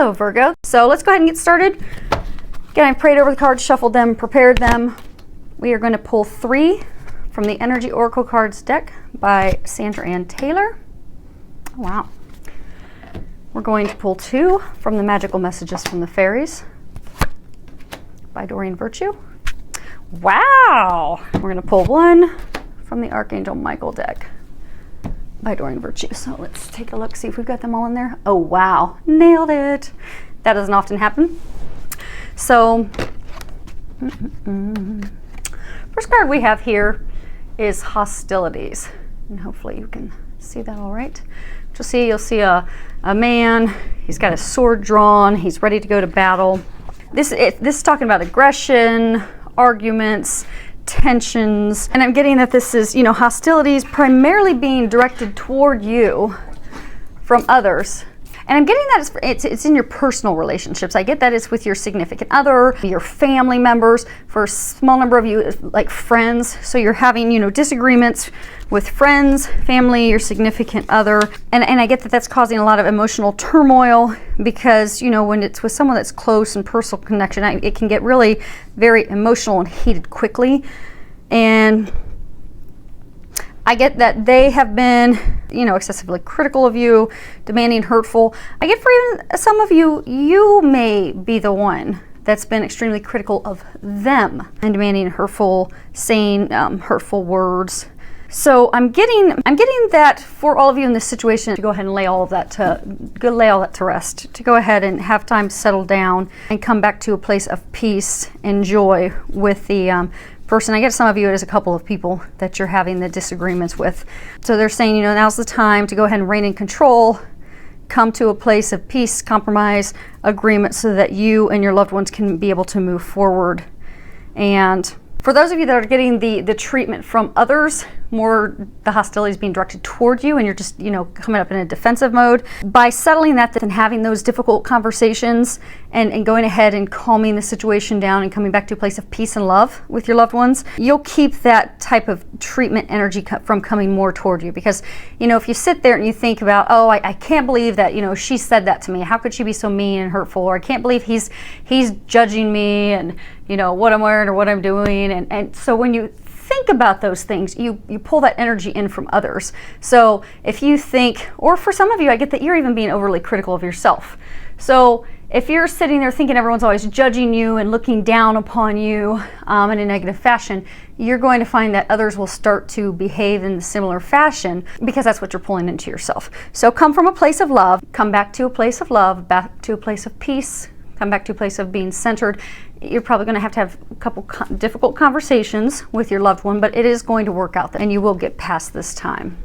Hello, Virgo. So let's go ahead and get started. Again, I prayed over the cards, shuffled them, prepared them. We are going to pull 3 from the Energy Oracle Cards deck by Sandra Ann Taylor. Oh, wow. We're going to pull 2 from the Magical Messages from the Fairies by Doreen Virtue. Wow! We're going to pull 1 from the Archangel Michael deck by Doreen Virtue. So let's take a look, see if we've got them all in there. Oh, wow. Nailed it. That doesn't often happen. So, first card we have here is Hostilities. And hopefully you can see that all right. You'll see a man. He's got a sword drawn. He's ready to go to battle. This is talking about aggression, arguments, tensions, and I'm getting that this is, hostilities primarily being directed toward you from others. And I'm getting that it's in your personal relationships. I get that it's with your significant other, your family members, for a small number of you, like friends. So you're having, disagreements with friends, family, your significant other. And I get that that's causing a lot of emotional turmoil because, when it's with someone that's close and personal connection, it can get really very emotional and heated quickly. And I get that they have been, excessively critical of you, demanding, hurtful. I get for even some of you, you may be the one that's been extremely critical of them and demanding hurtful, saying hurtful words. So I'm getting that for all of you in this situation to go ahead and lay all that to rest, to go ahead and have time to settle down and come back to a place of peace and joy with the person. I guess some of you it is a couple of people that you're having the disagreements with. So they're saying, now's the time to go ahead and reign in control, come to a place of peace, compromise, agreement, so that you and your loved ones can be able to move forward. And for those of you that are getting the treatment from others, more the hostilities being directed toward you and you're just, coming up in a defensive mode, by settling that and having those difficult conversations and going ahead and calming the situation down and coming back to a place of peace and love with your loved ones, you'll keep that type of treatment energy from coming more toward you. Because, if you sit there and you think about, oh, I can't believe that, she said that to me. How could she be so mean and hurtful? Or I can't believe he's judging me and, what I'm wearing or what I'm doing. And so when you think about those things, you pull that energy in from others. So if you think, or for some of you, I get that you're even being overly critical of yourself. So if you're sitting there thinking everyone's always judging you and looking down upon you in a negative fashion, you're going to find that others will start to behave in a similar fashion because that's what you're pulling into yourself. So come from a place of love, come back to a place of love, back to a place of peace, come back to a place of being centered. You're probably going to have a couple difficult conversations with your loved one, but it is going to work out and you will get past this time.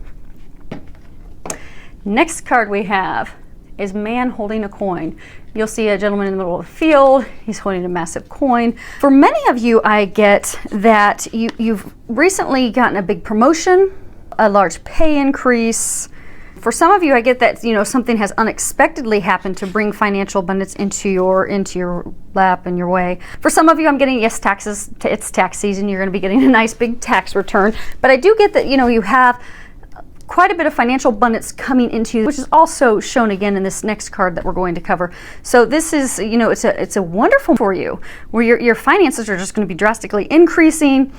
Next card we have is Man Holding a Coin. You'll see a gentleman in the middle of the field. He's holding a massive coin. For many of you, I get that you've recently gotten a big promotion, a large pay increase. For some of you, I get that something has unexpectedly happened to bring financial abundance into your lap and your way. For some of you, I'm getting yes, taxes. It's tax season. You're going to be getting a nice big tax return. But I do get that you have quite a bit of financial abundance coming into you, which is also shown again in this next card that we're going to cover. So this is it's a wonderful for you where your finances are just going to be drastically increasing.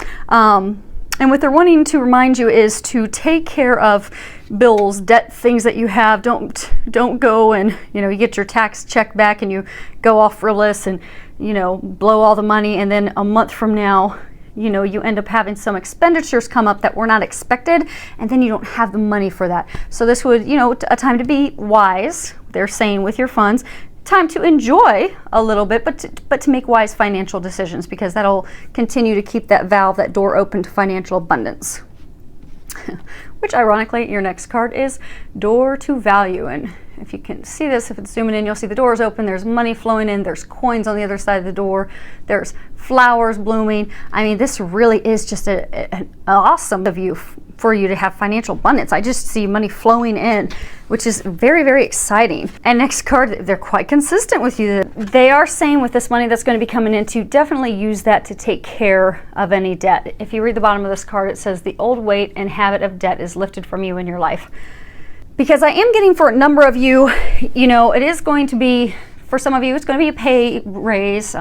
And what they're wanting to remind you is to take care of bills, debt, things that you have. Don't go and, you get your tax check back and you go off frivolous and, blow all the money. And then a month from now, you end up having some expenditures come up that were not expected. And then you don't have the money for that. So this would, a time to be wise, they're saying, with your funds. Time to enjoy a little bit, but to make wise financial decisions, because that'll continue to keep that valve, that door open to financial abundance. Which ironically, your next card is Door to Value. And if you can see this, if it's zooming in, you'll see the door is open, there's money flowing in, there's coins on the other side of the door, there's flowers blooming. I mean, this really is just an awesome view for you to have financial abundance. I just see money flowing in, which is very, very exciting. And next card, they're quite consistent with you. They are saying with this money that's going to be coming in to definitely use that to take care of any debt. If you read the bottom of this card, it says the old weight and habit of debt is lifted from you in your life. Because I am getting for a number of you, it is going to be For some of you, it's going to be a pay raise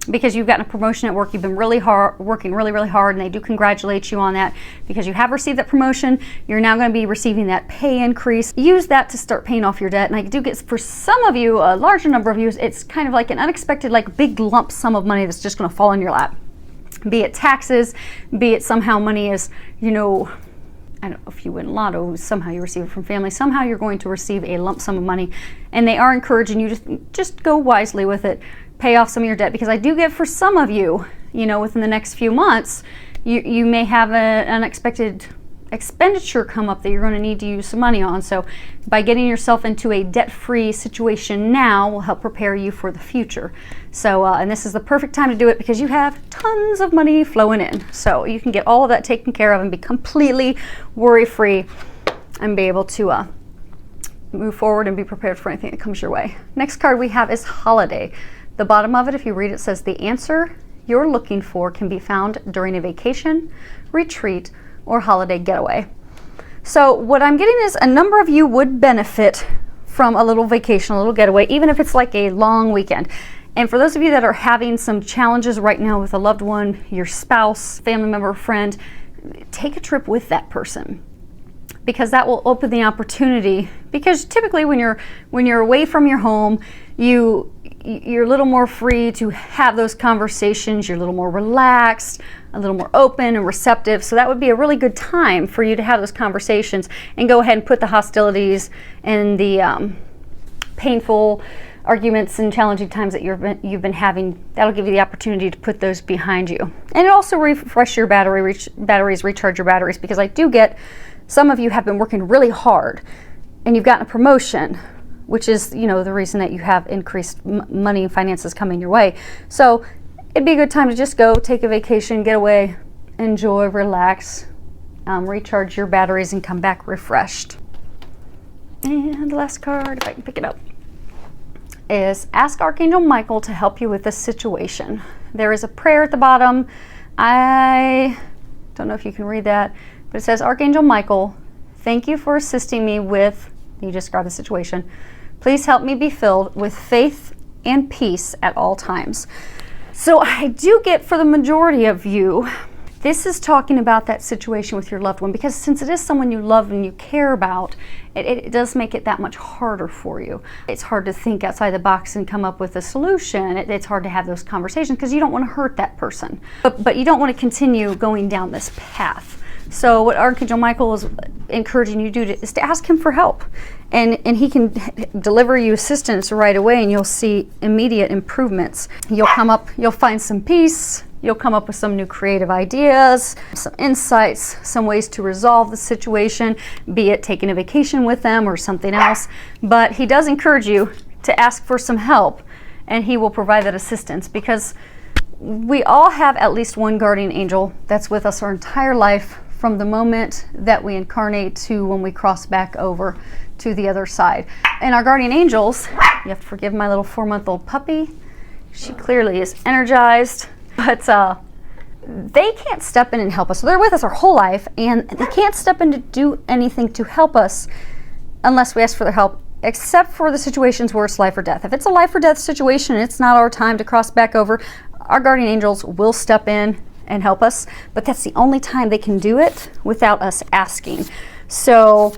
because you've gotten a promotion at work. You've been working really hard, and they do congratulate you on that because you have received that promotion. You're now going to be receiving that pay increase. Use that to start paying off your debt. And I do get, for some of you, a larger number of you, it's kind of like an unexpected, like big lump sum of money that's just going to fall in your lap. Be it taxes, be it somehow money is, you know, I don't know if you win lotto, somehow you receive it from family, somehow you're going to receive a lump sum of money, and they are encouraging you to just go wisely with it, pay off some of your debt, because I do get, for some of you, you know, within the next few months, you may have an unexpected expenditure come up that you're going to need to use some money on. So by getting yourself into a debt-free situation now will help prepare you for the future. So and this is the perfect time to do it because you have tons of money flowing in, so you can get all of that taken care of and be completely worry-free and be able to move forward and be prepared for anything that comes your way. Next card we have is holiday. The bottom of it, if you read it, says the answer you're looking for can be found during a vacation, retreat, or holiday getaway. So what I'm getting is a number of you would benefit from a little vacation, a little getaway, even if it's like a long weekend. And for those of you that are having some challenges right now with a loved one, your spouse, family member, friend, take a trip with that person, because that will open the opportunity. Because typically when you're away from your home, you're a little more free to have those conversations. You're a little more relaxed, a little more open and receptive. So that would be a really good time for you to have those conversations and go ahead and put the hostilities and the painful arguments and challenging times that you've been having. That'll give you the opportunity to put those behind you. And it also refresh your recharge your batteries, because I do get some of you have been working really hard and you've gotten a promotion, which is, you know, the reason that you have increased money and finances coming your way. So it'd be a good time to just go take a vacation, get away, enjoy, relax, recharge your batteries, and come back refreshed. And the last card, if I can pick it up, is ask Archangel Michael to help you with this situation. There is a prayer at the bottom. I don't know if you can read that, but it says, Archangel Michael, thank you for assisting me with, you describe the situation. Please help me be filled with faith and peace at all times. So I do get, for the majority of you, this is talking about that situation with your loved one, because since it is someone you love and you care about, it does make it that much harder for you. It's hard to think outside the box and come up with a solution. It's hard to have those conversations because you don't want to hurt that person, but you don't want to continue going down this path. So what Archangel Michael is encouraging you to do is to ask him for help, and he can deliver you assistance right away, and you'll see immediate improvements. You'll find some peace, you'll come up with some new creative ideas, some insights, some ways to resolve the situation, be it taking a vacation with them or something else. But he does encourage you to ask for some help, and he will provide that assistance, because we all have at least one guardian angel that's with us our entire life, from the moment that we incarnate to when we cross back over to the other side. And our guardian angels, you have to forgive my little 4-month-old puppy, she clearly is energized, but they can't step in and help us. So they're with us our whole life, and they can't step in to do anything to help us unless we ask for their help, except for the situations where it's life or death. If it's a life or death situation and it's not our time to cross back over, our guardian angels will step in and help us, but that's the only time they can do it without us asking. So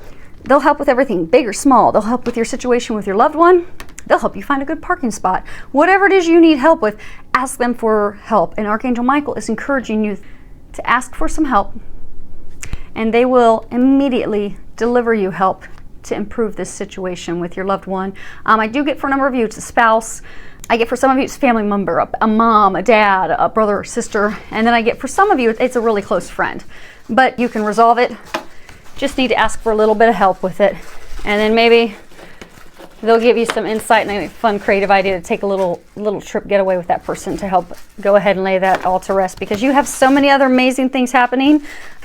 they'll help with everything, big or small. They'll help with your situation with your loved one. They'll help you find a good parking spot. Whatever it is you need help with, ask them for help. And Archangel Michael is encouraging you to ask for some help, and they will immediately deliver you help to improve this situation with your loved one. I do get, for a number of you, it's a spouse. I get, for some of you, it's a family member, a mom, a dad, a brother or sister. And then I get, for some of you, it's a really close friend. But you can resolve it. Just need to ask for a little bit of help with it. And then maybe they'll give you some insight and a fun, creative idea to take a little trip getaway with that person to help go ahead and lay that all to rest, because you have so many other amazing things happening.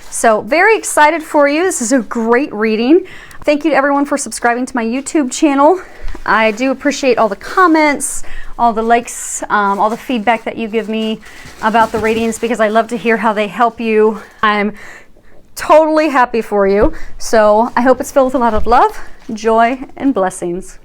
So very excited for you. This is a great reading. Thank you to everyone for subscribing to my YouTube channel. I do appreciate all the comments, all the likes, all the feedback that you give me about the readings, because I love to hear how they help you. I'm totally happy for you. So I hope it's filled with a lot of love, joy, and blessings.